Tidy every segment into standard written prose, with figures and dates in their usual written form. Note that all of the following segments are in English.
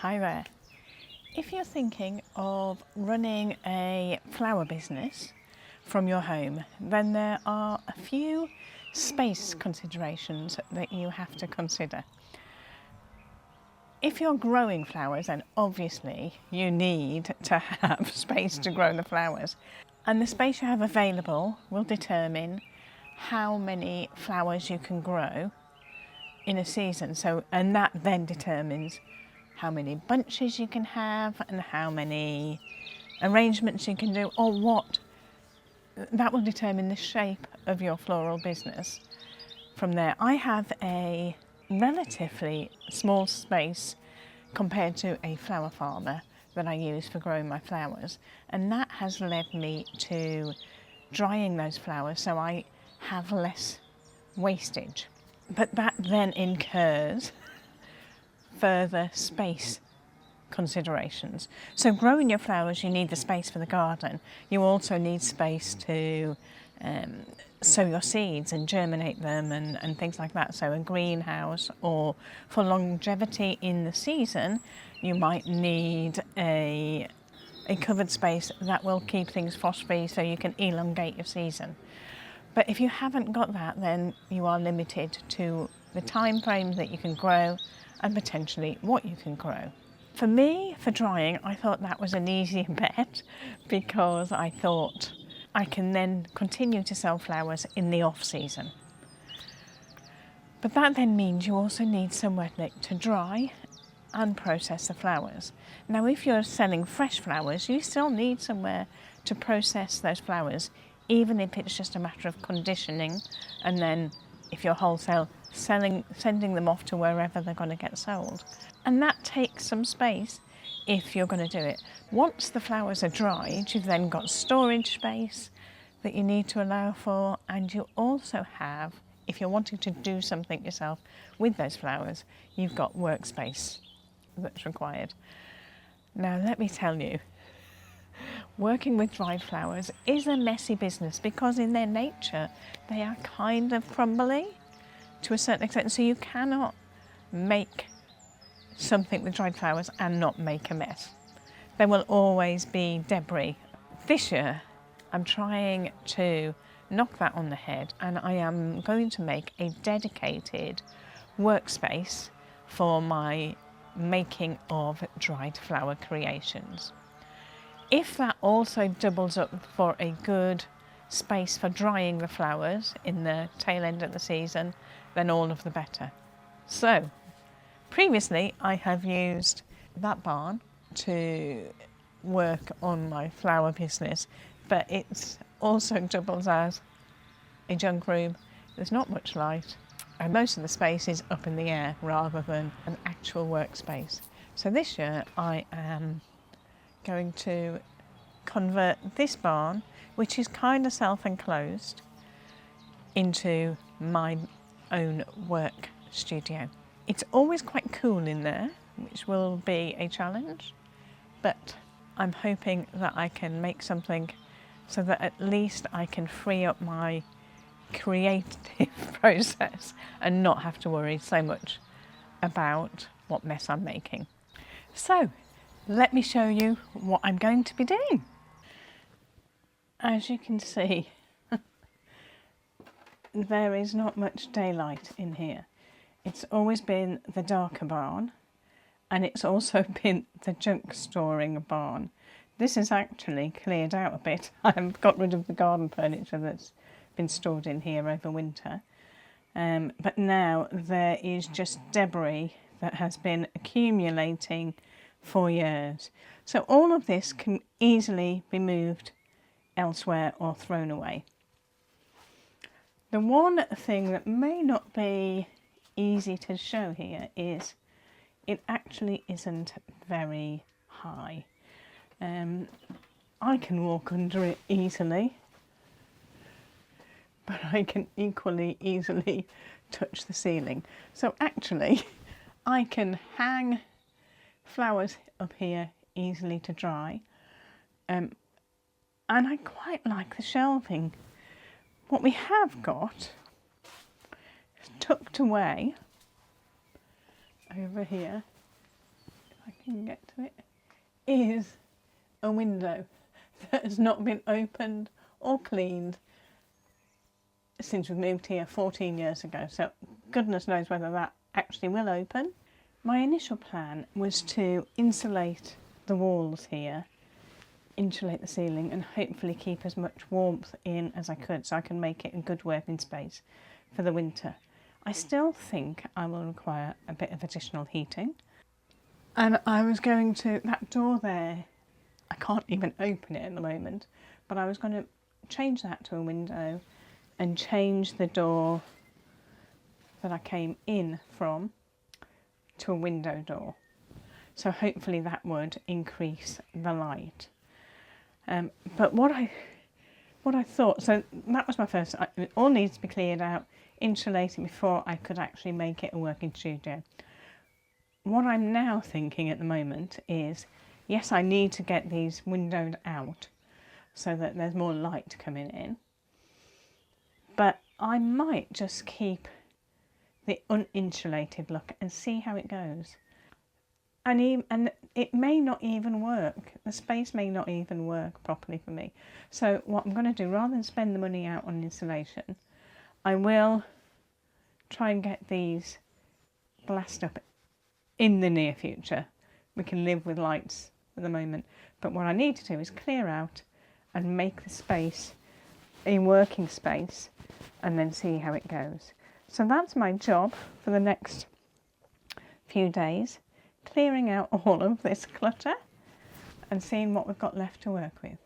Hi there. If you're thinking of running a flower business from your home, then there are a few space considerations that you have to consider. If you're growing flowers, then obviously you need to have space to grow the flowers. And the space you have available will determine how many flowers you can grow in a season. And that then determines how many bunches you can have and how many arrangements you can do, or what. That will determine the shape of your floral business. From there, I have a relatively small space compared to a flower farmer that I use for growing my flowers, and that has led me to drying those flowers so I have less wastage. But that then incurs further space considerations. So growing your flowers, you need the space for the garden. You also need space to sow your seeds and germinate them and things like that. So a greenhouse, or for longevity in the season, you might need a covered space that will keep things frost-free so you can elongate your season. But if you haven't got that, then you are limited to the time frame that you can grow and potentially what you can grow. For me, for drying, I thought that was an easy bet because I thought I can then continue to sell flowers in the off-season. But that then means you also need somewhere to dry and process the flowers. Now, if you're selling fresh flowers, you still need somewhere to process those flowers, even if it's just a matter of conditioning, and then if you're wholesale, sending them off to wherever they're going to get sold. And that takes some space if you're going to do it. Once the flowers are dried, you've then got storage space that you need to allow for, and you also have, if you're wanting to do something yourself with those flowers, you've got workspace that's required. Now, let me tell you, working with dried flowers is a messy business because in their nature, they are kind of crumbly to a certain extent. So you cannot make something with dried flowers and not make a mess. There will always be debris. This year, I'm trying to knock that on the head, and I am going to make a dedicated workspace for my making of dried flower creations. If that also doubles up for a good space for drying the flowers in the tail end of the season, then all of the better. So, previously I have used that barn to work on my flower business, but it also doubles as a junk room. There's not much light, and most of the space is up in the air rather than an actual workspace. So this year I am going to convert this barn, which is kind of self-enclosed, into my own work studio. It's always quite cool in there, which will be a challenge, but I'm hoping that I can make something so that at least I can free up my creative process and not have to worry so much about what mess I'm making. So, let me show you what I'm going to be doing. As you can see, there is not much daylight in here. It's always been the darker barn, and it's also been the junk storing barn. This is actually cleared out a bit. I've got rid of the garden furniture that's been stored in here over winter. But now there is just debris that has been accumulating for years. So all of this can easily be moved elsewhere or thrown away. The one thing that may not be easy to show here is it actually isn't very high. I can walk under it easily, but I can equally easily touch the ceiling. So actually I can hang flowers up here easily to dry, and I quite like the shelving. What we have got tucked away over here, if I you can get to it, is a window that has not been opened or cleaned since we moved here 14 years ago. So goodness knows whether that actually will open. My initial plan was to insulate the walls here, insulate the ceiling, and hopefully keep as much warmth in as I could so I can make it a good working space for the winter. I still think I will require a bit of additional heating. And I was going to, that door there, I can't even open it at the moment, but I was going to change that to a window and change the door that I came in from to a window door. So hopefully that would increase the light. But what I thought, so that was my first, it all needs to be cleared out, insulated before I could actually make it a working studio. What I'm now thinking at the moment is, yes, I need to get these windowed out so that there's more light coming in, but I might just keep the uninsulated look and see how it goes. And it may not even work. The space may not even work properly for me. So what I'm going to do, rather than spend the money out on insulation, I will try and get these glassed up in the near future. We can live with lights at the moment. But what I need to do is clear out and make the space a working space and then see how it goes. So that's my job for the next few days, clearing out all of this clutter and seeing what we've got left to work with.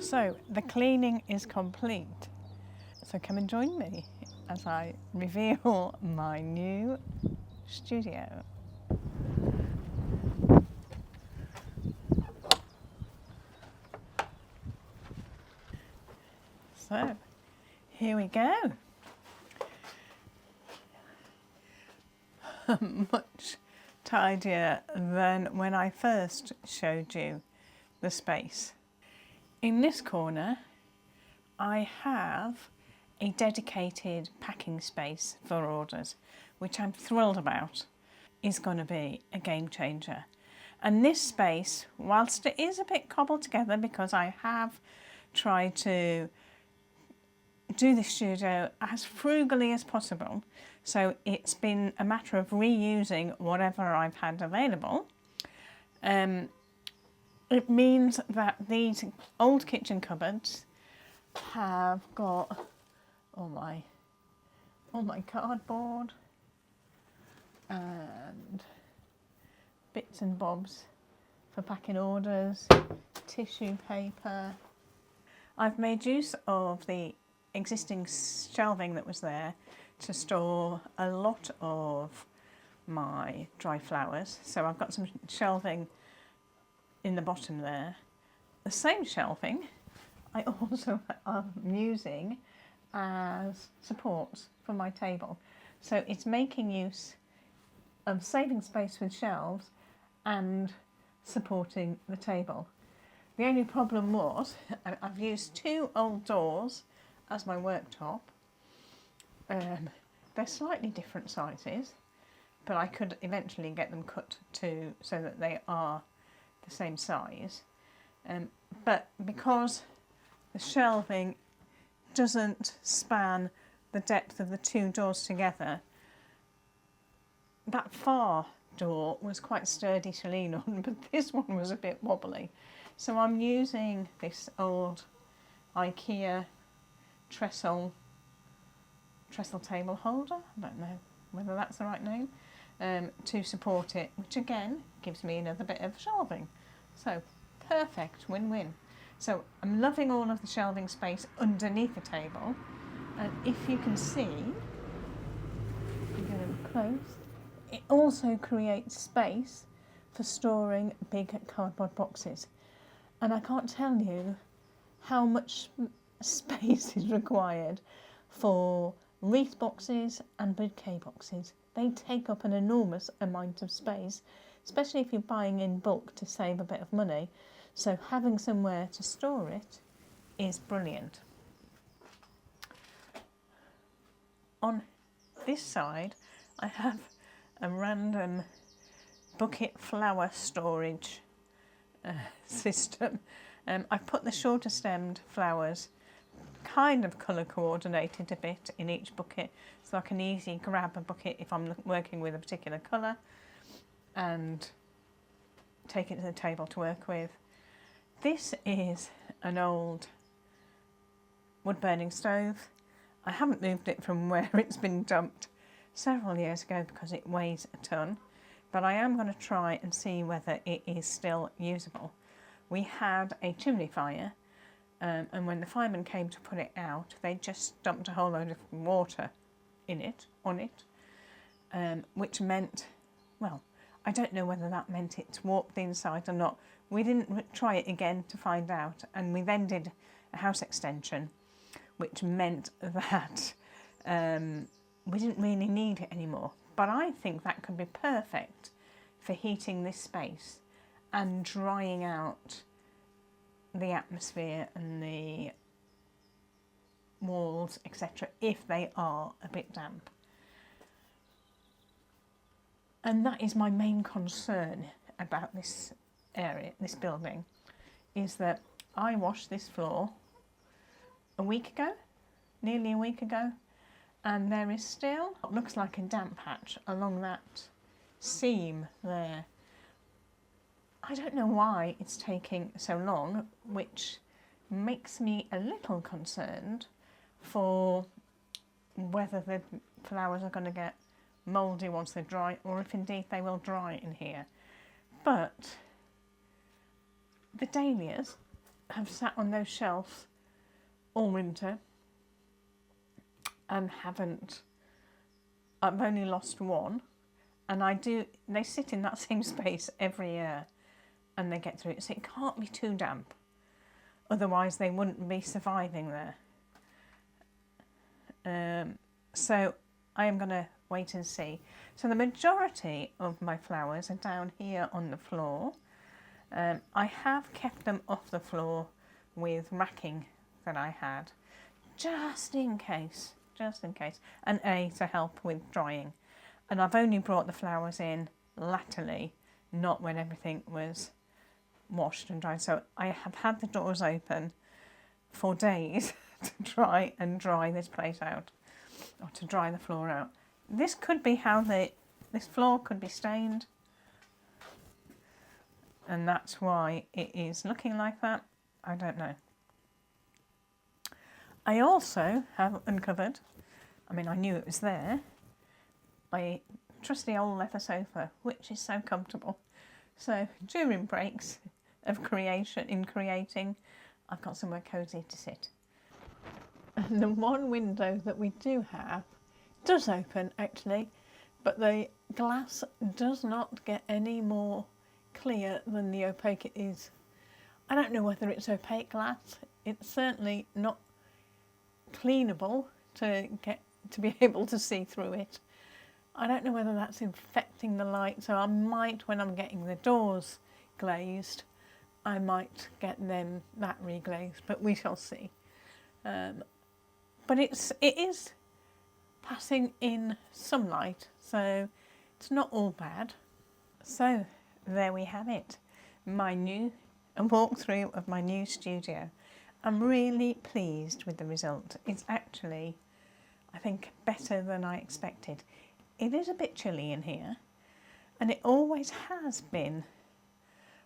So the cleaning is complete. So come and join me as I reveal my new studio. So here we go. Much tidier than when I first showed you the space. In this corner, I have a dedicated packing space for orders, which I'm thrilled about. Is going to be a game changer. And this space, whilst it is a bit cobbled together because I have tried to do the studio as frugally as possible, so it's been a matter of reusing whatever I've had available. It means that these old kitchen cupboards have got all my cardboard and bits and bobs for packing orders, tissue paper. I've made use of the existing shelving that was there to store a lot of my dry flowers. So I've got some shelving in the bottom there. The same shelving I also am using as supports for my table. So it's making use of saving space with shelves and supporting the table. The only problem was I've used two old doors as my worktop. They're slightly different sizes, but I could eventually get them cut to so that they are the same size, but because the shelving doesn't span the depth of the two doors together, that far door was quite sturdy to lean on, but this one was a bit wobbly. So I'm using this old IKEA trestle table holder, I don't know whether that's the right name, to support it, which again gives me another bit of shelving. So perfect, win-win. So I'm loving all of the shelving space underneath the table, and if you can see, I'm going to close, It also creates space for storing big cardboard boxes. And I can't tell you how much space is required for wreath boxes and bouquet boxes. They take up an enormous amount of space, especially if you're buying in bulk to save a bit of money. So having somewhere to store it is brilliant. On this side, I have a random bucket flower storage system. I've put the shorter stemmed flowers kind of colour coordinated a bit in each bucket, so I can easily grab a bucket if I'm working with a particular colour and take it to the table to work with. This is an old wood burning stove. I haven't moved it from where it's been dumped several years ago because it weighs a ton, but I am going to try and see whether it is still usable. We had a chimney fire, and when the firemen came to put it out, they just dumped a whole load of water on it, which meant, well, I don't know whether that meant it warped the inside or not. We didn't try it again to find out, and we then did a house extension, which meant that we didn't really need it anymore. But I think that could be perfect for heating this space and drying out the atmosphere and the walls, etc., if they are a bit damp. And that is my main concern about this area, this building, is that I washed this floor a week ago, nearly a week ago, and there is still what looks like a damp patch along that seam there. I don't know why it's taking so long, which makes me a little concerned for whether the flowers are going to get mouldy once they dry, or if indeed they will dry in here. But the dahlias have sat on those shelves all winter and I've only lost one, and they sit in that same space every year and they get through it, so it can't be too damp, otherwise they wouldn't be surviving there. So I am going to wait and see. So the majority of my flowers are down here on the floor. I have kept them off the floor with racking that I had, just in case, and to help with drying. And I've only brought the flowers in latterly, not when everything was washed and dried. So I have had the doors open for days to try and dry this place out, or to dry the floor out. This could be how this floor could be stained, and that's why it is looking like that. I don't know. I also have uncovered, I knew it was there, my trusty old leather sofa, which is so comfortable. So during breaks of creating, I've got somewhere cosy to sit. And the one window that we do have does open actually, but the glass does not get any more clear than the opaque it is. I don't know whether it's opaque glass. It's certainly not cleanable to be able to see through it. I don't know whether that's infecting the light, so I might, when I'm getting the doors glazed, I might get that reglazed, but we shall see. But it is passing in some light, so it's not all bad. So there we have it, a walkthrough of my new studio. I'm really pleased with the result. It's actually, I think, better than I expected. It is a bit chilly in here, and it always has been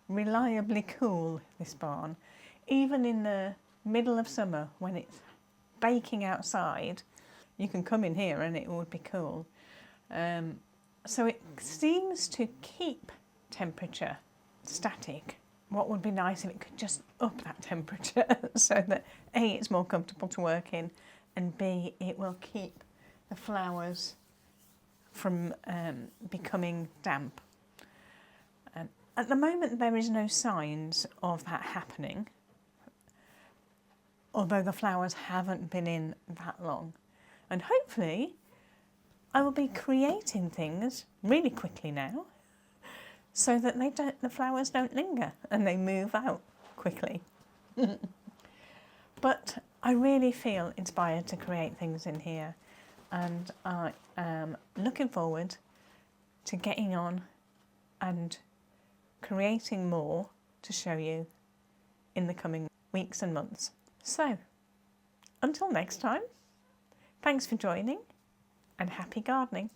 reliably cool, this barn. Even in the middle of summer when it's baking outside, you can come in here and it would be cool. So it seems to keep temperature static. What would be nice if it could just up that temperature so that A, it's more comfortable to work in, and B, it will keep the flowers from becoming damp. At the moment there is no signs of that happening, although the flowers haven't been in that long. And hopefully I will be creating things really quickly now so that the flowers don't linger and they move out quickly. But I really feel inspired to create things in here, and I am looking forward to getting on and creating more to show you in the coming weeks and months. So, until next time, thanks for joining and happy gardening.